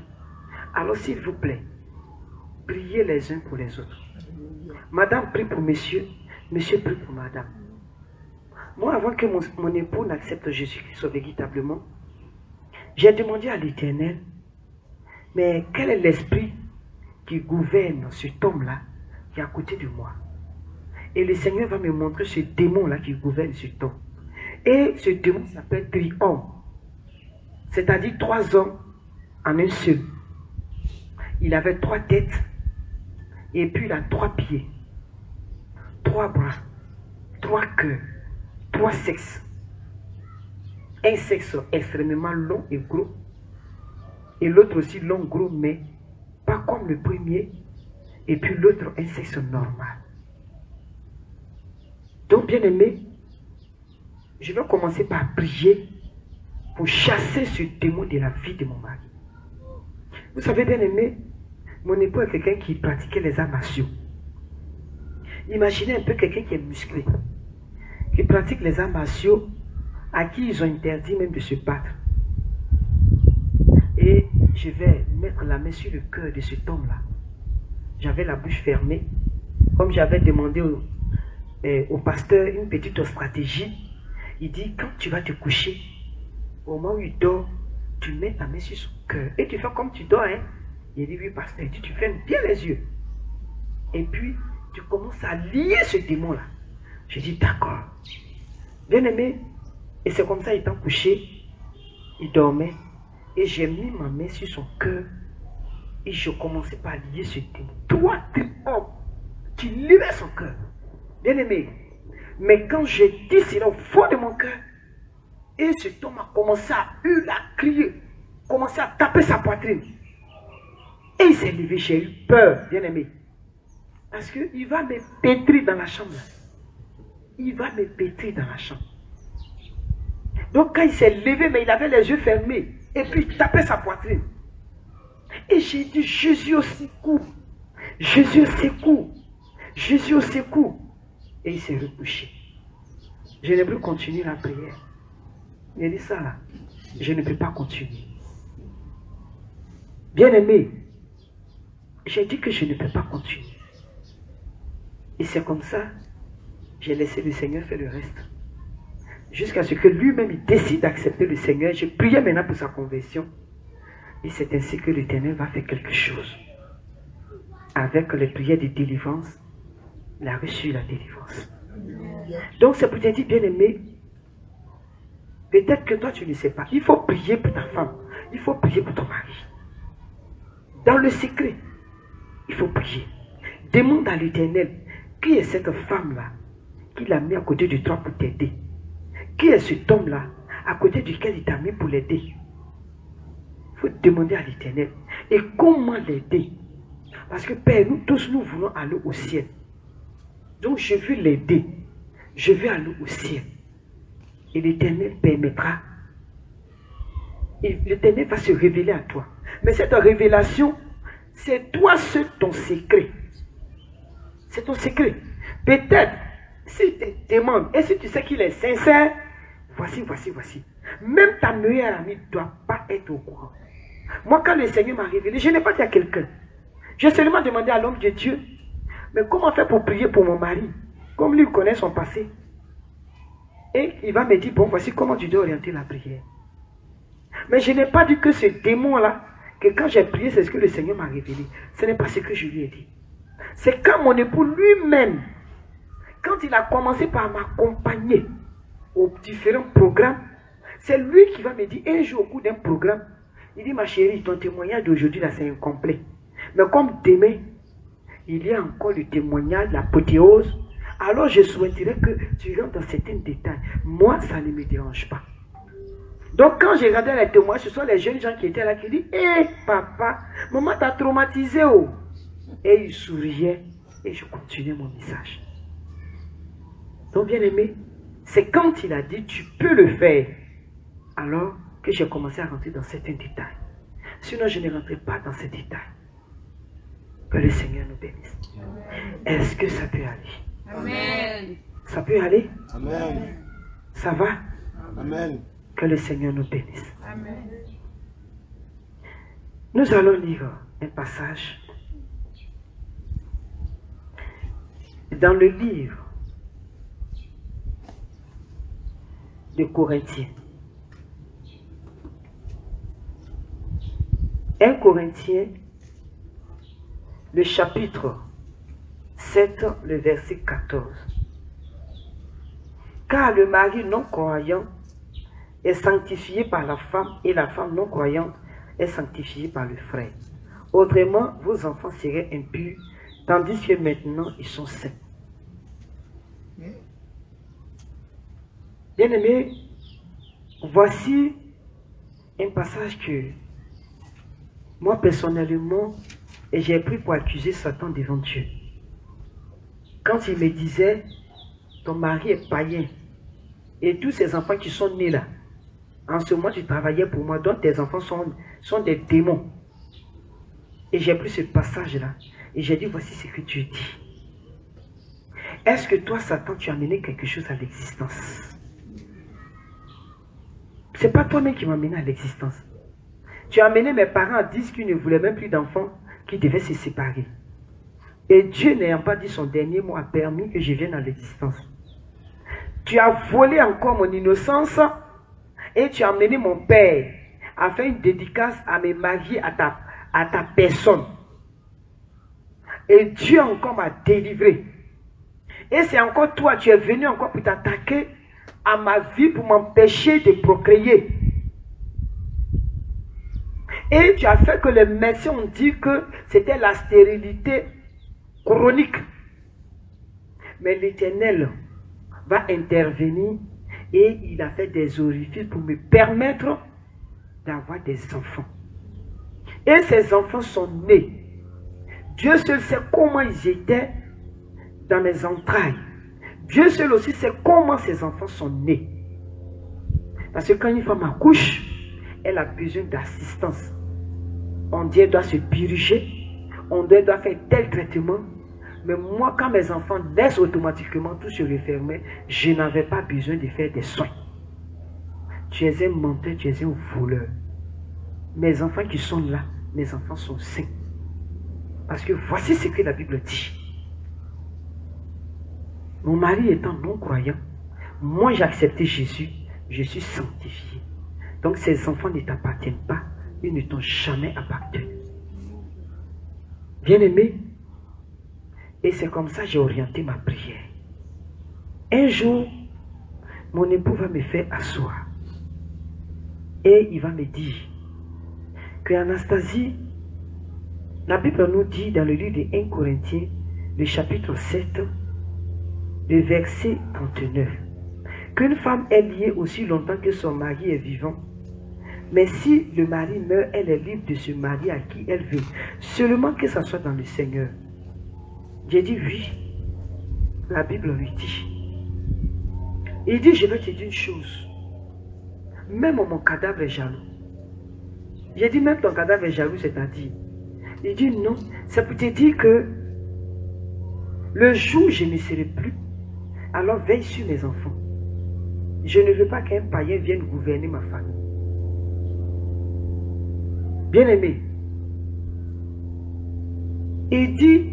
alors s'il vous plaît, priez les uns pour les autres. Madame prie pour monsieur, monsieur prie pour madame. Moi, avant que mon époux n'accepte Jésus-Christ véritablement, j'ai demandé à l'Éternel, mais quel est l'esprit qui gouverne cet homme-là qui est à côté de moi? Et le Seigneur va me montrer ce démon-là qui gouverne cet homme. Et ce démon s'appelle trihomme. C'est-à-dire 3 hommes en un seul. Il avait 3 têtes. Et puis il a 3 pieds. 3 bras. 3 cœurs. 3 sexes. Un sexe extrêmement long et gros. Et l'autre aussi long, gros, mais pas comme le premier. Et puis l'autre, un sexe normal. Donc, bien aimé, je vais commencer par prier pour chasser ce démon de la vie de mon mari. Vous savez, bien aimé, mon époux est quelqu'un qui pratiquait les arts martiaux. Imaginez un peu quelqu'un qui est musclé, qui pratique les arts martiaux, à qui ils ont interdit même de se battre. Et je vais mettre la main sur le cœur de cet homme-là. J'avais la bouche fermée, comme j'avais demandé au pasteur une petite stratégie. Il dit, quand tu vas te coucher, au moment où il dort, tu mets ta main sur son cœur. Et tu fais comme tu dors, hein. Il dit, oui, pasteur. Il dit, tu fermes bien les yeux. Et puis, tu commences à lier ce démon-là. Je dis, d'accord. Bien aimé. Et c'est comme ça, étant couché, il dormait. Et j'ai mis ma main sur son cœur. Et je commençais par lier ce démon. 3 triomphes qui liaient son cœur. Bien aimé. Mais quand j'ai dit cela au fond de mon cœur, et cet homme a commencé à hurler, à crier, commencé à taper sa poitrine. Et il s'est levé, j'ai eu peur, bien aimé. Parce qu'il va me pétrir dans la chambre. Il va me pétrir dans la chambre. Donc quand il s'est levé, mais il avait les yeux fermés, et puis il tapait sa poitrine. Et j'ai dit, Jésus au secours, Jésus au secours, Jésus au secours. Et il s'est recouché. Je n'ai plus continué la prière. Il dit ça là, je ne peux pas continuer. Bien aimé, j'ai dit que je ne peux pas continuer. Et c'est comme ça, j'ai laissé le Seigneur faire le reste. Jusqu'à ce que lui-même il décide d'accepter le Seigneur. J'ai prié maintenant pour sa conversion. Et c'est ainsi que l'Éternel va faire quelque chose. Avec les prières de délivrance, il a reçu la délivrance. Donc c'est pour te dire, bien aimé, peut-être que toi tu ne sais pas. Il faut prier pour ta femme. Il faut prier pour ton mari. Dans le secret, il faut prier. Demande à l'Éternel, qui est cette femme-là qui l'a mis à côté de toi pour t'aider? Qui est cet homme-là à côté duquel il t'a mis pour l'aider? Il faut demander à l'Éternel. Et comment l'aider? Parce que Père, nous tous, nous voulons aller au ciel. Donc je veux l'aider. Je veux aller au ciel. Et l'Éternel permettra. L'Éternel va se révéler à toi. Mais cette révélation, c'est toi seul ton secret. C'est ton secret. Peut-être, si tu te demandes, et si tu sais qu'il est sincère, voici. Même ta meilleure amie ne doit pas être au courant. Moi, quand le Seigneur m'a révélé, je n'ai pas dit à quelqu'un. J'ai seulement demandé à l'homme de Dieu, mais comment faire pour prier pour mon mari? Comme lui connaît son passé. Et il va me dire, bon, voici comment tu dois orienter la prière. Mais je n'ai pas dit que ce démon-là, que quand j'ai prié, c'est ce que le Seigneur m'a révélé. Ce n'est pas ce que je lui ai dit. C'est quand mon époux lui-même, quand il a commencé par m'accompagner aux différents programmes, c'est lui qui va me dire, un jour au cours d'un programme, il dit, ma chérie, ton témoignage d'aujourd'hui là, c'est incomplet. Mais comme demain, il y a encore le témoignage, l'apothéose. Alors je souhaiterais que tu rentres dans certains détails. Moi, ça ne me dérange pas. Donc quand j'ai regardé les témoignages, ce sont les jeunes gens qui étaient là qui disent « Hé papa, maman t'a traumatisé oh !» Et ils souriaient et je continuais mon message. Donc bien aimé, c'est quand il a dit « Tu peux le faire », alors que j'ai commencé à rentrer dans certains détails. Sinon, je ne rentrais pas dans ces détails. Que le Seigneur nous bénisse. Est-ce que ça peut aller? Amen. Ça peut aller? Amen. Ça va? Amen. Que le Seigneur nous bénisse. Amen. Nous allons lire un passage dans le livre de Corinthiens. 1 Corinthiens, le chapitre 7, le verset 14. Car le mari non croyant est sanctifié par la femme et la femme non croyante est sanctifiée par le frère. Autrement, vos enfants seraient impurs, tandis que maintenant ils sont saints. Bien-aimés, voici un passage que moi personnellement, j'ai pris pour accuser Satan devant Dieu. Quand il me disait, ton mari est païen, et tous ces enfants qui sont nés là, en ce moment tu travaillais pour moi, donc tes enfants sont des démons. Et j'ai pris ce passage-là, et j'ai dit, voici ce que Dieu dit. Est-ce que toi, Satan, tu as amené quelque chose à l'existence? Ce n'est pas toi-même qui m'as amené à l'existence. Tu as amené mes parents à dire qu'ils ne voulaient même plus d'enfants, qu'ils devaient se séparer. Et Dieu n'ayant pas dit son dernier mot a permis que je vienne à l'existence. Tu as volé encore mon innocence et tu as amené mon père à faire une dédicace à me marier à ta personne. Et Dieu encore m'a délivré. Et c'est encore toi, tu es venu encore pour t'attaquer à ma vie pour m'empêcher de procréer. Et tu as fait que les médecins ont dit que c'était la stérilité chronique. Mais l'Éternel va intervenir et il a fait des orifices pour me permettre d'avoir des enfants. Et ces enfants sont nés. Dieu seul sait comment ils étaient dans mes entrailles. Dieu seul aussi sait comment ces enfants sont nés. Parce que quand une femme accouche, elle a besoin d'assistance. On dit qu'elle doit se diriger, on doit faire tel traitement. Mais moi, quand mes enfants naissent automatiquement, tout se refermait, je n'avais pas besoin de faire des soins. Tu es un menteur, tu es un voleur. Mes enfants qui sont là, mes enfants sont saints. Parce que voici ce que la Bible dit. Mon mari étant non-croyant, moi j'ai accepté Jésus, je suis sanctifié. Donc ces enfants ne t'appartiennent pas, ils ne t'ont jamais appartenu. Bien-aimé, et c'est comme ça que j'ai orienté ma prière. Un jour, mon époux va me faire asseoir. Et il va me dire que Anastasie, la Bible nous dit dans le livre de 1 Corinthiens, le chapitre 7, le verset 39, qu'une femme est liée aussi longtemps que son mari est vivant. Mais si le mari meurt, elle est libre de se marier à qui elle veut, seulement que ça soit dans le Seigneur. J'ai dit oui, la Bible lui dit. Il dit, je vais te dire une chose, même mon cadavre est jaloux. J'ai dit, même ton cadavre est jaloux, c'est-à-dire. Il dit non, c'est pour te dire que le jour où je ne serai plus, alors veille sur mes enfants. Je ne veux pas qu'un païen vienne gouverner ma famille. Bien-aimé, il dit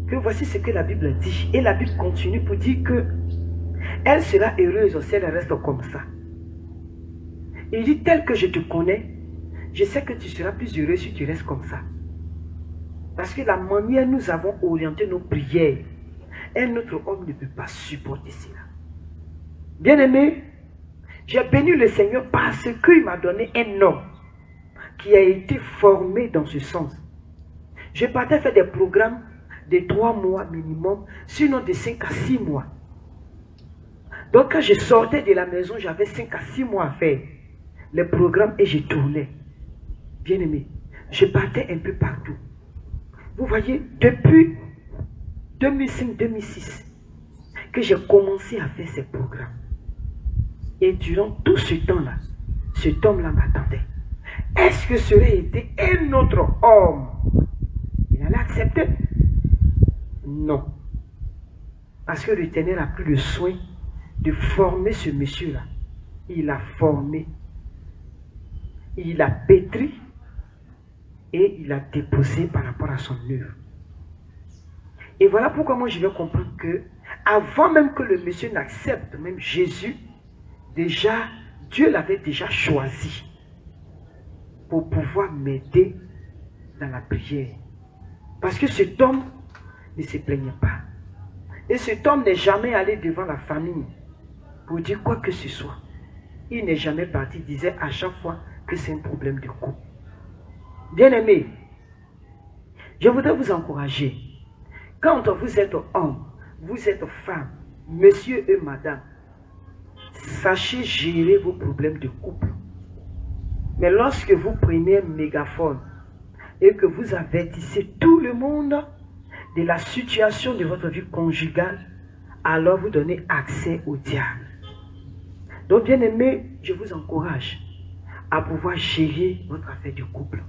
que voici ce que la Bible dit. Et la Bible continue pour dire que elle sera heureuse si elle reste comme ça. Il dit, tel que je te connais, je sais que tu seras plus heureux si tu restes comme ça. Parce que la manière nous avons orienté nos prières, un autre homme ne peut pas supporter cela. Bien-aimé, j'ai béni le Seigneur parce qu'il m'a donné un homme qui a été formé dans ce sens. Je partais faire des programmes de 3 mois minimum, sinon de 5 à 6 mois. Donc quand je sortais de la maison, j'avais 5 à 6 mois à faire les programmes et je tournais. Bien aimé, je partais un peu partout. Vous voyez, depuis 2005-2006 que j'ai commencé à faire ces programmes. Et durant tout ce temps-là, cet homme-là m'attendait. Est-ce que ça aurait été un autre homme? Il allait accepter? Non. Parce que l'Éternel a pris le soin de former ce monsieur-là. Il l'a formé. Il l'a pétri. Et il l'a déposé par rapport à son œuvre. Et voilà pourquoi moi je vais comprendre que, avant même que le monsieur n'accepte même Jésus, déjà, Dieu l'avait déjà choisi pour pouvoir m'aider dans la prière. Parce que cet homme ne se plaignait pas. Et cet homme n'est jamais allé devant la famille pour dire quoi que ce soit. Il n'est jamais parti, il disait à chaque fois que c'est un problème de couple. Bien-aimés, je voudrais vous encourager. Quand vous êtes homme, vous êtes femme, monsieur et madame, sachez gérer vos problèmes de couple. Mais lorsque vous prenez un mégaphone et que vous avertissez tout le monde de la situation de votre vie conjugale, alors vous donnez accès au diable. Donc, bien aimé, je vous encourage à pouvoir gérer votre affaire de couple,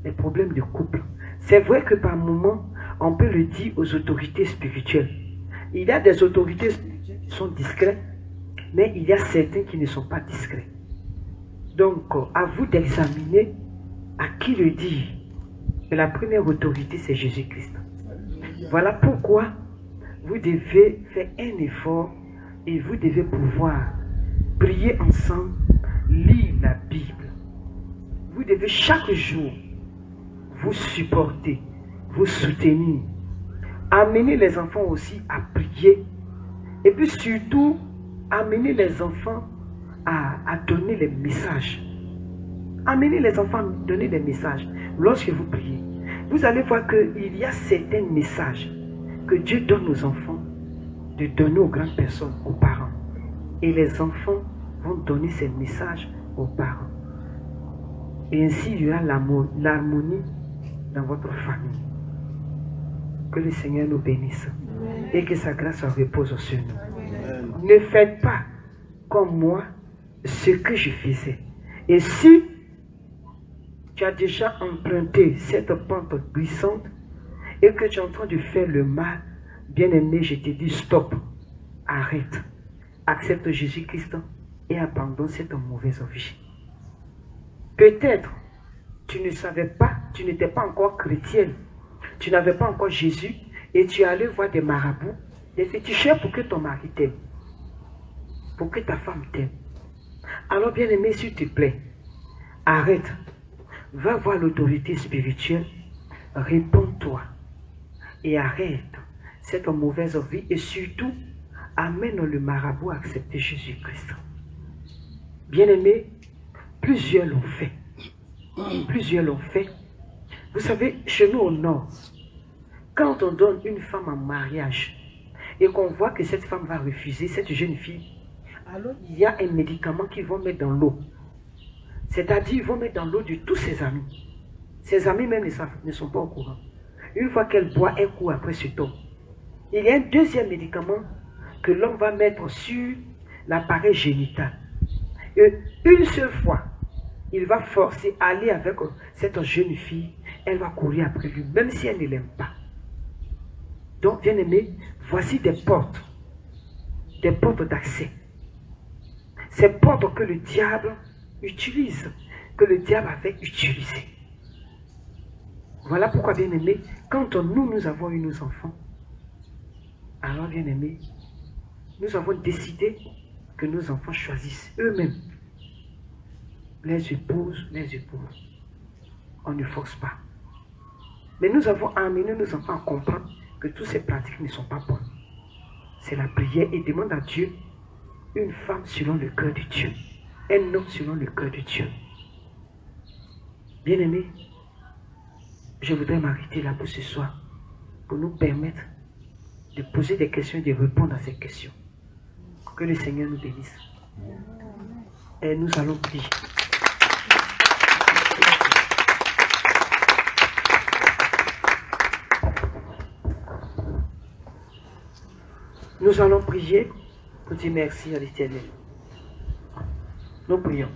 les problèmes de couple. C'est vrai que par moments, on peut le dire aux autorités spirituelles. Il y a des autorités spirituelles qui sont discrètes, mais il y a certains qui ne sont pas discrets. Donc, à vous d'examiner à qui le dire. Et la première autorité, c'est Jésus-Christ. Voilà pourquoi vous devez faire un effort et vous devez pouvoir prier ensemble, lire la Bible. Vous devez chaque jour vous supporter, vous soutenir, amener les enfants aussi à prier et puis surtout amener les enfants à donner les messages. Amenez les enfants à donner des messages. Lorsque vous priez, vous allez voir qu'il y a certains messages que Dieu donne aux enfants de donner aux grandes personnes, aux parents. Et les enfants vont donner ces messages aux parents. Et ainsi, il y aura l'harmonie dans votre famille. Que le Seigneur nous bénisse. Et que sa grâce repose sur nous. Ne faites pas comme moi ce que je faisais. Et si tu as déjà emprunté cette pente glissante et que tu es en train de faire le mal, bien aimé, je te dis stop, arrête, accepte Jésus-Christ et abandonne cette mauvaise vie. Peut-être tu ne savais pas, tu n'étais pas encore chrétienne, tu n'avais pas encore Jésus et tu es allé voir des marabouts, des féticheurs pour que ton mari t'aime, pour que ta femme t'aime. Alors bien aimé, s'il te plaît, arrête, va voir l'autorité spirituelle, réponds-toi et arrête cette mauvaise vie et surtout amène le marabout à accepter Jésus-Christ. Bien aimé, plusieurs l'ont fait. Plusieurs l'ont fait. Vous savez, chez nous au nord, quand on donne une femme en mariage et qu'on voit que cette femme va refuser, cette jeune fille, alors il y a un médicament qu'ils vont mettre dans l'eau. C'est-à-dire ils vont mettre dans l'eau de tous ses amis. Ses amis même ne sont pas au courant. Une fois qu'elle boit, elle court après ce homme. Il y a un deuxième médicament que l'homme va mettre sur l'appareil génital. Et une seule fois, il va forcer à aller avec cette jeune fille. Elle va courir après lui, même si elle ne l'aime pas. Donc, bien aimé, voici des portes d'accès. Ces portes que le diable utilise, que le diable avait utilisé. Voilà pourquoi, bien aimé, quand nous avons eu nos enfants, alors, bien aimé, nous avons décidé que nos enfants choisissent eux-mêmes les épouses, les époux. On ne force pas. Mais nous avons amené nos enfants à comprendre que toutes ces pratiques ne sont pas bonnes. C'est la prière et demande à Dieu une femme selon le cœur de Dieu, un homme selon le cœur de Dieu. Bien-aimé, je voudrais m'arrêter là pour ce soir, pour nous permettre de poser des questions et de répondre à ces questions. Que le Seigneur nous bénisse. Et nous allons prier. Nous allons prier pour dire merci à l'Éternel. Nous prions.